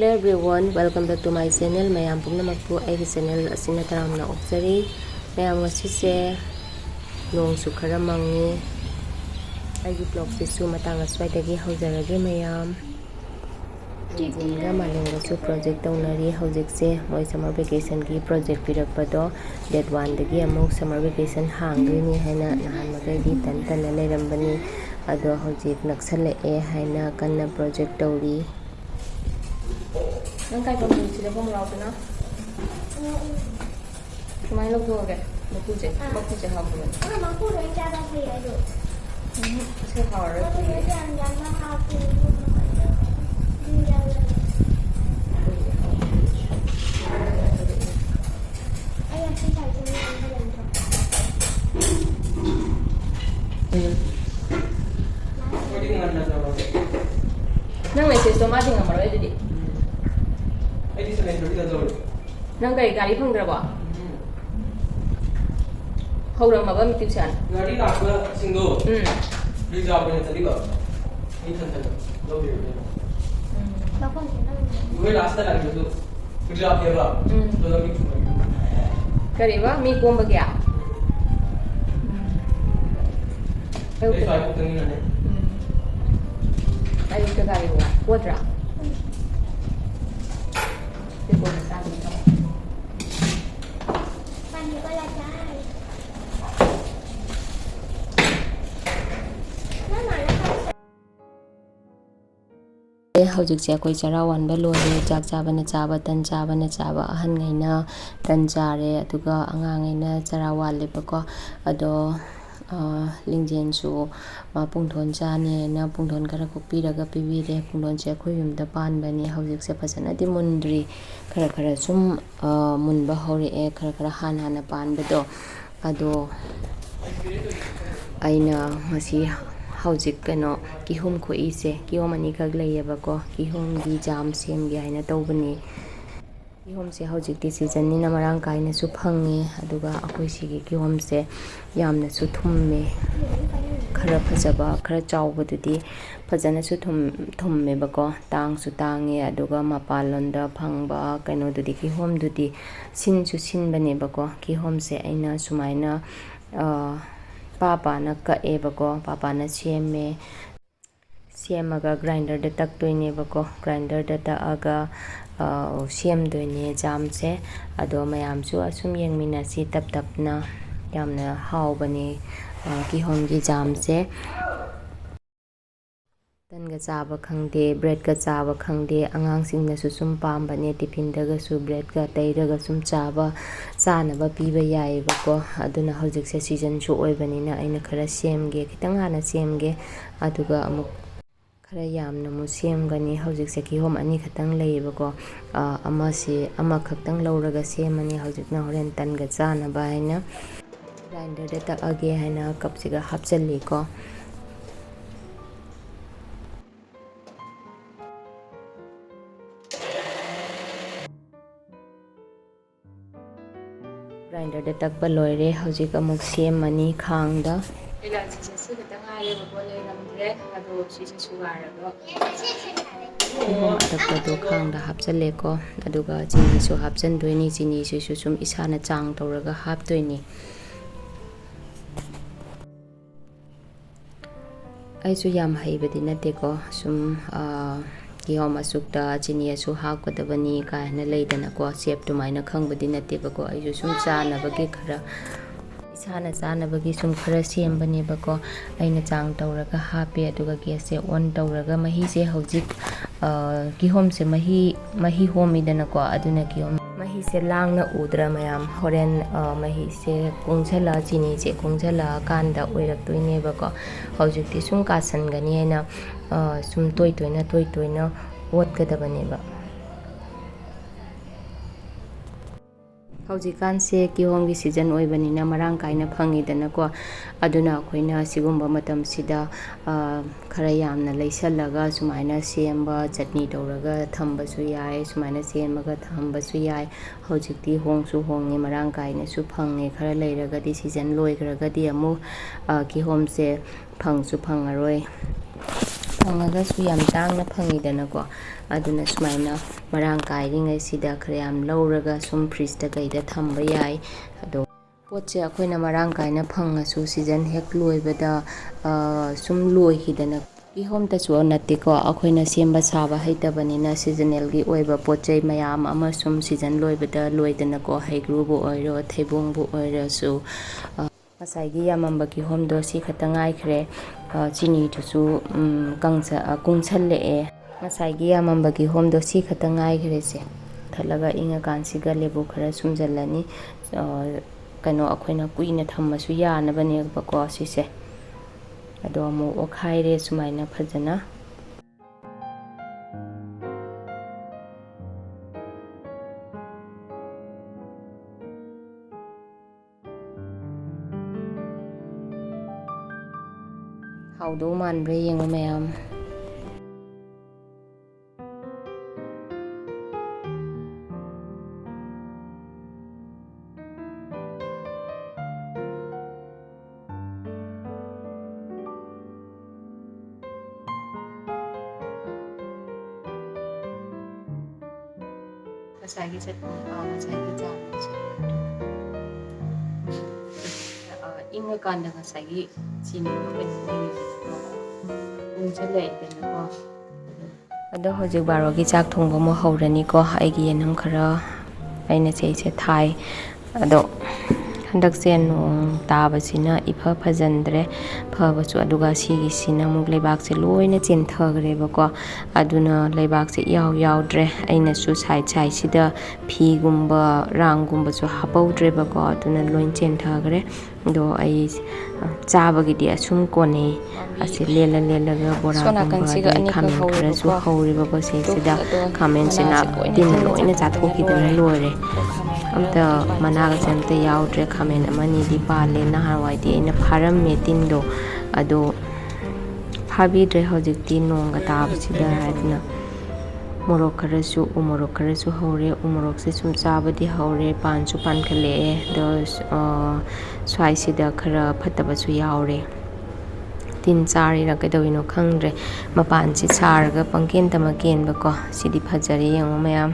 Hello everyone, welcome back to my channel. Mayam pumnamakpu aigi channel asina taramna okjari. Mayam ngasise nongsu khara mangi. Aigi vlog sisu matang aswaidagi haujarage mayam. Jinga malengasu project taunari haujikse moi summer vacation gi project pirakpado date 1 dagi amuk summer vacation hangduni haina nahan magagi tan leirambani ado haujik naksale e haina kanna project tauri. Nang kai pang sila pang lau na. Kumai lo go ge. Baku je ha bu. Ana baku ro ja da phi ai do. Se ha ra. Baku ro ja yan ma ha pu. Ai ya sai sai sai an ga yan to. Nang message to ma ding amaro ai di. Nang kay gari phangdraba hauram ba mi tuition gari lakba singdo reserve ne chaliba ni than lo bi Baku ni na. we last ta lagi to reserve ye ba to lo bi kari ba mi komba kya ai sai ko tani na ne ai ka gari wa kodra te ko na sa ni Pani ko la chai. Mama la ka. Haujikse akoi chara wanba lore jak chabana chaba tan chabana chaba ahan ngaina tan chare aduga angangaina chara walebako ado lingjensu pungthon chane na pungthon kara kokpiraga pibire pungthon che khoi yumda panbani haujikse phajana di mundri khara sum munba hore e khara hana panbado ado aina masi haujik kano kihom khoi se kihom ani khak layebako kihomgi jamsu gi haina tawbani kihom se haujik ti season ni na marang kaina su phangi aduga akoi sigi kihom se yamna su thumme khara phajaba khara chawbadudi phajana su thumme bako tang su tangi aduga mapalonda phangba kaino dudi kihom dudi sin su sin bane bako kihom se aina sumaina papa na ka e bako papa na semaga grinder da taktoine bako grinder da ta aga semdoine jamse ado mayamsu asum yengmina si tapna yamna haubani kihomgi jamse tanga chaba khangde bread ka chaba khangde angang singna su sum pambane tiffin daga su bread ka tairaga sum chaba chanaba piba yai bako aduna hojik se season su oibani na aina khara semge kitang hana semge aduga amuk khara yamna mu semgani hojik se kihom ani khatang leibako ama khaktang lauraga semani hojikna horen tanga chanaba haina grinder da ta age haina kapsiga hapchalli ko grinder da takba loire hojik amuk semani khangda ila chise su kitang aye bo leiramdre ado chise sugaraga takpado khangda hapchalle ko aduga chini su hapchan doini chini su sum isana chang tawraga haptoini aisu yam haibadi nate ko sum kihom asukta chini asu hapkadabani kaina leidana ko shape to maina khangbadi nate bako aisu sum chanabagi khara isana chanabagi sum khara sembani bako aina chang tawraga hape aduga gas se on tawraga mahi se hojik kihom se mahi homidana ko aduna kihom mahi se langna udra mayam horen mahi se kungchala chini che kungchala kanda oiraktoine bako hojik ti sum kasangani haina sum toitoina wotgadabane ba haujikanse kihomgi season oibanina marang kaina phangidana ko aduna khoina sigumba matam sida khara yamna leisallaga sumaina semba chutney tawraga thambasu yai sumaina semaga thambasu yai haujikti hongsu hongi marang kaina su phange khara leiraga di season loigraga di amu kihomse phangsu phangaroi ꯐꯪꯉꯒꯁꯨ ꯌꯥꯝ ꯇꯥꯡꯅ ꯐꯪꯉꯤꯗꯅꯀꯣ ꯑꯗꯨꯅ ꯁꯨꯃꯥꯏꯅ ꯃꯔꯥꯡ ꯀꯥꯏꯔꯤꯉꯩꯁꯤꯗ ꯈꯔ ꯌꯥꯝ ꯂꯧꯔꯒ ꯁꯨꯝ ꯐ꯭ꯔꯤꯖꯇ ꯀꯩꯗ ꯊꯝꯕ ꯌꯥꯏ ꯑꯗꯣ ꯄꯣꯠꯁꯦ ꯑꯩꯈꯣꯏꯅ ꯃꯔꯥꯡ ꯀꯥꯏꯅ ꯐꯪꯉꯁꯨ ꯁꯤꯖꯟ ꯍꯦꯛ ꯂꯣꯏꯕꯗ ꯁꯨꯝ ꯂꯣꯏꯈꯤꯗꯅ ꯀꯤꯍꯣꯝꯇꯁꯨ ꯅꯠꯇꯦꯀꯣ ꯑꯩꯈꯣꯏꯅ ꯁꯦꯝꯕ ꯁꯥꯕ ꯍꯩꯇꯕꯅꯤꯅ ꯁꯤꯖꯟꯅꯦꯜꯒꯤ ꯑꯣꯏꯕ ꯄꯣꯠ ꯆꯩ ꯃꯌꯥꯝ ꯑꯃ ꯁꯨꯝ ꯁꯤꯖꯟ ꯂꯣꯏꯕꯗ ꯂꯣꯏꯗꯅꯀꯣ ꯍꯩꯒ꯭ꯔꯨꯕꯨ ꯑꯣꯏꯔꯣ ꯊꯩꯕꯣꯡꯕꯨ ꯑꯣꯏꯔꯁꯨ ꯉꯁꯥꯏꯒꯤ ꯌꯥꯝꯃꯝꯕ ꯀꯤꯍꯣꯝꯗꯣ ꯁꯤ ꯈꯛꯇ ꯉꯥꯏꯈ꯭ꯔꯦ ꯆꯤꯅꯤꯗꯨꯁꯨ ꯀꯨꯡꯁꯜꯂꯛꯑꯦ ꯉꯁꯥꯏꯒꯤ ꯌꯥꯝꯃꯝꯕ ꯀꯤꯍꯣꯝꯗꯣ ꯁꯤ ꯈꯛꯇ ꯉꯥꯏꯈ꯭ꯔꯦꯁꯦ ꯊꯠꯂꯒ ꯏꯪꯉꯀꯥꯟꯁꯤꯒ ꯂꯦꯕꯨ ꯈꯔ ꯁꯨꯝꯖꯜꯂꯅꯤ ꯀꯩꯅꯣ ꯑꯩꯈꯣꯏꯅ ꯀꯨꯏꯅ ꯊꯝꯃꯁꯨ ꯌꯥꯅꯕꯅꯦꯕꯀꯣ ꯁꯤꯁꯦ ꯑꯗꯣ ꯑꯃꯨꯛ ꯑꯣꯠꯈꯥꯏꯔꯦ ꯁꯨꯃꯥꯏꯅ ꯐꯖꯅ ꯍꯥꯎꯗꯧ ꯃꯥꯟꯕ꯭ꯔꯥ ꯌꯦꯡꯉꯨ ꯃꯌꯥꯝ ꯉꯁꯥꯏꯒꯤ ꯆꯠꯅꯤ ꯉꯁꯥꯏꯒꯤ ꯆꯥꯡꯁꯦ ꯏꯪꯉꯀꯥꯟꯗ ꯉꯁꯥꯏꯒꯤ ꯆꯤꯅꯤꯗꯣ ꯎꯟꯁꯤꯜꯂꯛꯏꯗꯅꯀꯣ ꯑꯗꯣ ꯍꯧꯖꯤꯛ ꯕꯥꯔꯣꯒꯤ ꯆꯥꯛ ꯊꯣꯡꯕ ꯑꯃꯨꯛ ꯍꯧꯔꯅꯤꯀꯣ ꯑꯩꯒꯤ ꯌꯦꯅꯝ ꯈꯔ ꯑꯩꯅ ꯁꯤꯁꯦ ꯊꯥꯏ ꯑꯗꯣ ꯍꯟꯗꯛꯁꯦ ꯅꯣꯡ ꯇꯥꯕꯁꯤꯅ ꯏꯐ ꯐꯖꯟꯗ꯭ꯔꯦ ꯐꯕꯁꯨ ꯑꯗꯨꯒ ꯁꯤꯒꯤꯁꯤꯅ ꯑꯃꯨꯛ ꯂꯩꯕꯥꯛꯁꯦ ꯂꯣꯏꯅ ꯆꯦꯟꯊꯈ꯭ꯔꯦꯕꯀꯣ ꯑꯗꯨꯅ ꯂꯩꯕꯥꯛꯁꯦ ꯏꯌꯥꯎ ꯌꯥꯎꯗ꯭ꯔꯦ ꯑꯩꯅꯁꯨ ꯁꯥꯏꯠꯁꯤꯗ ꯐꯤꯒꯨꯝꯕ ꯔꯥꯡꯒꯨꯝꯕꯁꯨ ꯍꯥꯞꯄꯧꯗ꯭ꯔꯦꯕꯀꯣ ꯑꯗꯨꯅ ꯂꯣꯏ ꯆꯦꯟꯊꯈ꯭ꯔꯦ ꯑꯗꯣ ꯑꯩ ꯆꯥꯕꯒꯤꯗꯤ ꯑꯁꯨꯝ ꯀꯣꯟꯅꯩ ꯑꯁꯤ ꯂꯦꯜꯂꯒ ꯕꯣꯔꯥꯒꯨꯝꯕ ꯑꯗꯩ ꯈꯥꯃꯦꯟ ꯈꯔꯁꯨ ꯍꯧꯔꯤꯕꯀꯣ ꯁꯤꯁꯤꯗ ꯈꯥꯃꯦꯟꯁꯤꯅ ꯇꯤꯟ ꯂꯣꯏꯅ ꯆꯥꯊꯣꯛꯈꯤꯗꯅ ꯂꯣꯏꯔꯦ ꯑꯝꯇ ꯃꯅꯥꯒꯁꯦ ꯑꯝꯇ ꯌꯥꯎꯗ꯭ꯔꯦ ꯈꯥꯃꯦꯟ ꯑꯃꯅꯤꯗꯤ ꯄꯥꯜꯂꯦ ꯅꯍꯥꯟꯋꯥꯏꯗꯤ ꯑꯩꯅ ꯐꯥꯔꯝꯃꯦ ꯇꯤꯟꯗꯣ ꯑꯗꯣ ꯐꯥꯕꯤꯗ꯭ꯔꯦ ꯍꯧꯖꯤꯛꯇꯤ ꯅꯣꯡꯒ ꯇꯥꯕꯁꯤꯗ ꯍꯥꯏꯗꯅ ꯃꯣꯔꯣꯛ ꯈꯔꯁꯨ ꯎ ꯃꯣꯔꯣꯛ ꯈꯔꯁꯨ ꯍꯧꯔꯦ ꯎ ꯃꯣꯔꯣꯛꯁꯦ ꯁꯨꯝ ꯆꯥꯕꯗꯤ ꯍꯧꯔꯦ ꯄꯥꯟꯁꯨ ꯄꯥꯟꯈꯠꯂꯛꯑꯦ ꯑꯗꯣ ꯁ꯭ꯋꯥꯏꯁꯤꯗ ꯈꯔ ꯐꯠꯇꯕꯁꯨ ꯌꯥꯎꯔꯦ ꯇꯤꯟ ꯆꯥꯔꯤꯔꯥ ꯀꯩꯗꯧꯔꯤꯅꯣ ꯈꯪꯗ꯭ꯔꯦ ꯃꯄꯥꯟꯁꯤ ꯁꯥꯔꯒ ꯄꯪꯀꯦꯟꯗꯃꯛ ꯀꯦꯟꯕꯀꯣ ꯁꯤꯗꯤ ꯐꯖꯔꯦ ꯌꯦꯡꯉꯣ ꯃꯌꯥꯝ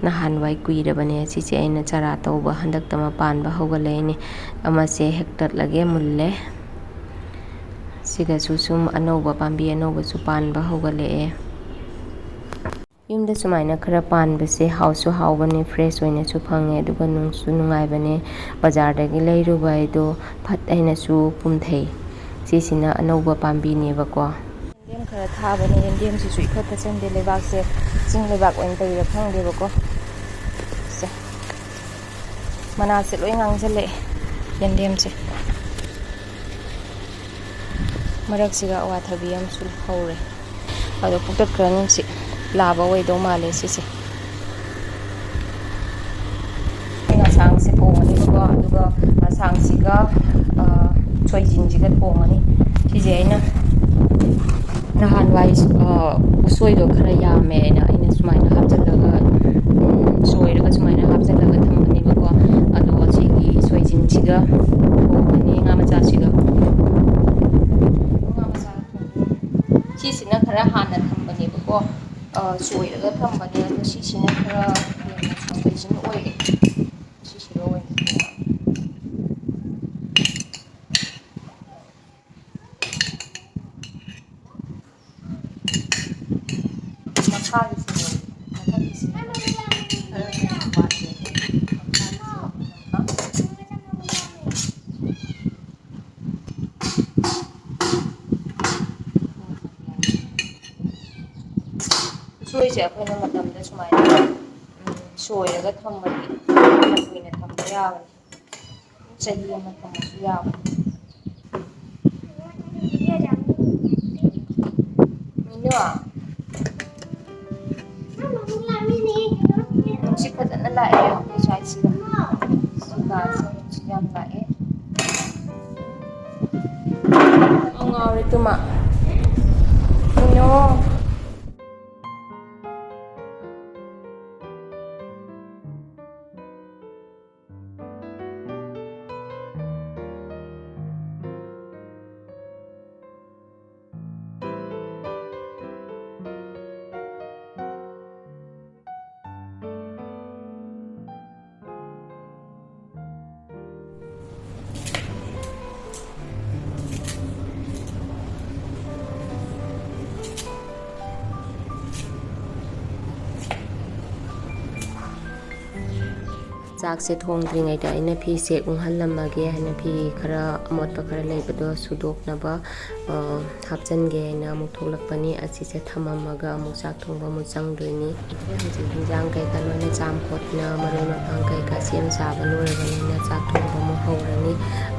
ꯅꯍꯥꯟꯋꯥꯏ ꯀꯨꯏꯔꯕꯅꯦ ꯁꯤꯁꯦ ꯑꯩꯅ ꯆꯥꯔꯥ ꯇꯧꯕ ꯍꯟꯗꯛꯇ ꯄꯥꯟꯕ ꯍꯧꯒꯠꯂꯛꯏꯅꯦ ꯑꯃꯁꯦ ꯍꯦꯛꯇꯠꯂꯒꯦ ꯃꯨꯜꯂꯦ ꯁꯤꯗꯁꯨ ꯁꯨꯝ ꯑꯅꯧꯕ ꯄꯥꯝꯕꯤ ꯑꯅꯧꯕꯁꯨ ꯄꯥꯟꯕ ꯍꯧꯒꯠꯂꯛꯑꯦ ꯌꯨꯝꯗ ꯁꯨꯃꯥꯏꯅ ꯈꯔ ꯄꯥꯟꯕꯁꯦ ꯍꯥꯎꯁꯨ ꯍꯥꯎꯕꯅꯦ ꯐ꯭ꯔꯦꯁ ꯑꯣꯏꯅꯁꯨ ꯐꯪꯉꯦ ꯑꯗꯨꯒ ꯅꯨꯡꯁꯨ ꯅꯨꯡꯉꯥꯏꯕꯅꯦ ꯕꯖꯥꯔꯗꯒꯤ ꯂꯩꯔꯨꯕ ꯍꯥꯏꯗꯣ ꯐꯠ ꯍꯥꯏꯅꯁꯨ ꯄꯨꯝꯊꯩ ꯁꯤꯁꯤꯅ ꯑꯅꯧꯕ ꯄꯥꯝꯕꯤꯅꯦꯕꯀꯣ ꯌꯦꯟꯗꯦꯝ ꯈꯔ ꯊꯥꯕꯅꯦ ꯌꯦꯟꯗꯦꯝꯁꯤꯁꯨ ꯏꯐꯠ ꯐꯠꯆꯟꯗꯦ ꯂꯩꯕꯥꯛꯁꯦ ꯆꯤꯡ ꯂꯩꯕꯥꯛ ꯑꯣꯏꯅ ꯇꯧꯔꯤꯔꯥ ꯈꯪꯗꯦꯕꯀꯣ ꯁꯦ ꯃꯅꯥꯁꯦ ꯂꯣꯏ ꯉꯥꯡꯁꯤꯜꯂꯛꯑꯦ ꯌꯦꯟꯗꯦꯝꯁꯦ ꯃꯔꯛꯁꯤꯒ ꯑꯋꯥꯊꯕꯤ ꯑꯃꯁꯨ ꯍꯧꯔꯦ ꯑꯗꯣ ꯄꯨꯛꯇꯠꯈ꯭ꯔꯅꯤ ꯁꯤ ꯂꯥꯕ ꯑꯣꯏꯗꯧ ꯃꯥꯜꯂꯦ ꯁꯤꯁꯦ ꯉꯁꯥꯡꯁꯦ ꯊꯣꯡꯉꯅꯤꯕꯀꯣ ꯑꯗꯨꯒ ꯉꯁꯥꯡꯁꯤꯒ ꯁꯣꯏꯖꯤꯟꯁꯤꯒ ꯊꯣꯡꯉꯅꯤ ꯁꯤꯁꯦ ꯑꯩꯅ ꯅꯍꯥꯟꯋꯥꯏ ꯎꯁꯣꯏꯗꯣ ꯈꯔ ꯌꯥꯝꯃꯦ ꯑꯩꯅ ꯁꯨꯃꯥꯏꯅ ꯍꯥꯞꯆꯤꯜꯂꯒ ꯁꯣꯏꯔꯒ ꯁꯨꯃꯥꯏꯅ ꯍꯥꯞꯆꯤꯜꯂꯒ ꯊꯝꯕꯅꯦꯕꯀꯣ ꯑꯗꯣ ꯁꯤꯒꯤ ꯁꯣꯏꯖꯤꯟꯁꯤꯒ ꯊꯣꯡꯉꯅꯤ ꯉꯥ ꯃꯆꯥꯁꯤꯒ ꯁꯤꯁꯤꯅ ꯈꯔ ꯍꯥꯟꯅ ꯊꯝꯕꯅꯦꯕꯀꯣ ꯁꯣꯏꯔꯒ ꯊꯝꯕꯅꯦ ꯑꯗꯣ ꯁꯤꯁꯤꯅ ꯈꯔ ꯍꯦꯟꯅ ꯁꯣꯏꯖꯤꯟ ꯑꯣꯏꯔꯦ ꯁꯤꯁꯤꯒ ꯑꯣꯏꯅ ꯎꯁꯣꯏꯁꯦ ꯑꯩꯈꯣꯏꯅ ꯃꯇꯝꯗ ꯁꯨꯃꯥꯏꯅ ꯁꯣꯏꯔꯒ ꯊꯝꯕꯗꯤ ꯀꯨꯏꯅ ꯊꯝꯕ ꯌꯥꯕꯅꯤ ꯆꯍꯤ ꯑꯃ ꯊꯝꯕꯁꯨ ꯌꯥꯕꯅꯤ ꯃꯤꯅꯨ ꯅꯨꯡꯁꯤꯠ ꯐꯖꯅ ꯂꯥꯛꯑꯦ ꯑꯩꯈꯣꯏ ꯁ꯭ꯋꯥꯏꯁꯤꯗ ꯁꯤꯒꯥꯁꯦ ꯅꯨꯡꯁꯤꯠ ꯌꯥꯝ ꯂꯥꯛꯑꯦ ꯉꯥꯎꯔꯦ ꯇꯨꯃꯥ ꯃꯤꯅꯨ ꯆꯥꯛꯁꯦ ꯊꯣꯡꯗ꯭ꯔꯤꯉꯩꯗ ꯑꯩꯅ ꯐꯤꯁꯦ ꯎꯪꯍꯜꯂꯝꯃꯒꯦ ꯍꯥꯏꯅ ꯐꯤ ꯈꯔ ꯑꯃꯣꯠꯄ ꯈꯔ ꯂꯩꯕꯗꯣ ꯁꯨꯗꯣꯛꯅꯕ ꯍꯥꯞꯆꯟꯒꯦ ꯍꯥꯏꯅ ꯑꯃꯨꯛ ꯊꯣꯛꯂꯛꯄꯅꯤ ꯑꯁꯤꯁꯦ ꯊꯝꯃꯝꯃꯒ ꯑꯃꯨꯛ ꯆꯥꯛ ꯊꯣꯡꯕ ꯑꯃꯨꯛ ꯆꯪꯗꯣꯏꯅꯤ ꯍꯧꯖꯤꯛ ꯍꯤꯟꯖꯥꯡ ꯀꯩꯀꯥ ꯂꯣꯏꯅ ꯆꯥꯝ ꯈꯣꯠꯅ ꯃꯔꯣꯏ ꯃꯄꯥꯡ ꯀꯩꯀꯥ ꯁꯦꯝ ꯁꯥꯕ ꯂꯣꯏꯔꯕꯅꯤꯅ ꯆꯥꯛ ꯊꯣꯡꯕ ꯑꯃꯨꯛ ꯍꯧꯔꯅꯤ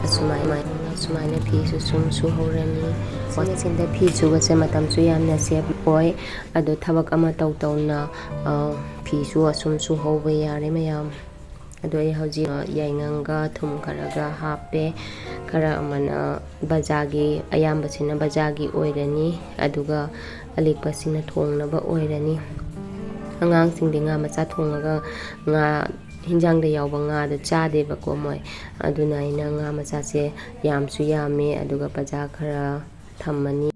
ꯑꯁꯨꯃꯥꯏꯅ ꯐꯤꯁꯨ ꯁꯨꯝ ꯁꯨꯍꯧꯔꯅꯤ ꯋꯥꯆꯤꯟꯗ ꯐꯤ ꯁꯨꯕꯁꯦ ꯃꯇꯝꯁꯨ ꯌꯥꯝꯅ ꯁꯦꯞ ꯑꯣꯏ ꯑꯗꯣ ꯊꯕꯛ ꯑꯃ ꯇꯧꯅ ꯐꯤꯁꯨ ꯑꯁꯨꯝ ꯁꯨꯍꯧꯕ ꯌꯥꯔꯦ ꯃꯌꯥꯝ ꯑꯗꯣ ꯑꯩ ꯍꯧꯖꯤꯛ ꯌꯥꯏꯉꯪꯒ ꯊꯨꯝ ꯈꯔꯒ ꯍꯥꯞꯄꯦ ꯈꯔ ꯑꯃꯅ ꯕꯖꯥꯔꯒꯤ ꯑꯌꯥꯝꯕꯁꯤꯅ ꯕꯖꯥꯔꯒꯤ ꯑꯣꯏꯔꯅꯤ ꯑꯗꯨꯒ ꯑꯂꯤꯛꯄꯁꯤꯅ ꯊꯣꯡꯅꯕ ꯑꯣꯏꯔꯅꯤ ꯑꯉꯥꯡꯁꯤꯡꯗꯤ ꯉꯥ ꯃꯆꯥ ꯊꯣꯡꯉꯒ ꯉꯥ ꯍꯤꯟꯖꯥꯡꯗ ꯌꯥꯎꯕ ꯉꯥꯗꯣ ꯆꯥꯗꯦꯕꯀꯣ ꯃꯣꯏ ꯑꯗꯨꯅ ꯑꯩꯅ ꯉꯥ ꯃꯆꯥꯁꯦ ꯌꯥꯝꯁꯨ ꯌꯥꯝꯃꯦ ꯑꯗꯨꯒ ꯕꯖꯥꯔ ꯈꯔ ꯊꯝꯃꯅꯤ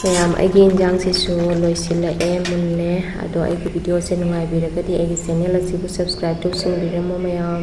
ꯃꯌꯥꯝ ꯑꯩꯒꯤ ꯏꯟꯖꯥꯡꯁꯤꯁꯨ ꯂꯣꯏꯁꯤꯜꯂꯛꯑꯦ ꯃꯨꯜꯂꯦ ꯑꯗꯣ ꯑꯩꯒꯤ ꯚꯤꯗꯤꯑꯣꯁꯦ ꯅꯨꯡꯉꯥꯏꯕꯤꯔꯒꯗꯤ ꯑꯩꯒꯤ ꯆꯦꯅꯦꯜ ꯑꯁꯤꯕꯨ ꯁꯕꯁꯀ꯭ꯔꯥꯏꯕ ꯇꯧꯁꯤꯟꯕꯤꯔꯝꯃꯣ ꯃꯌꯥꯝ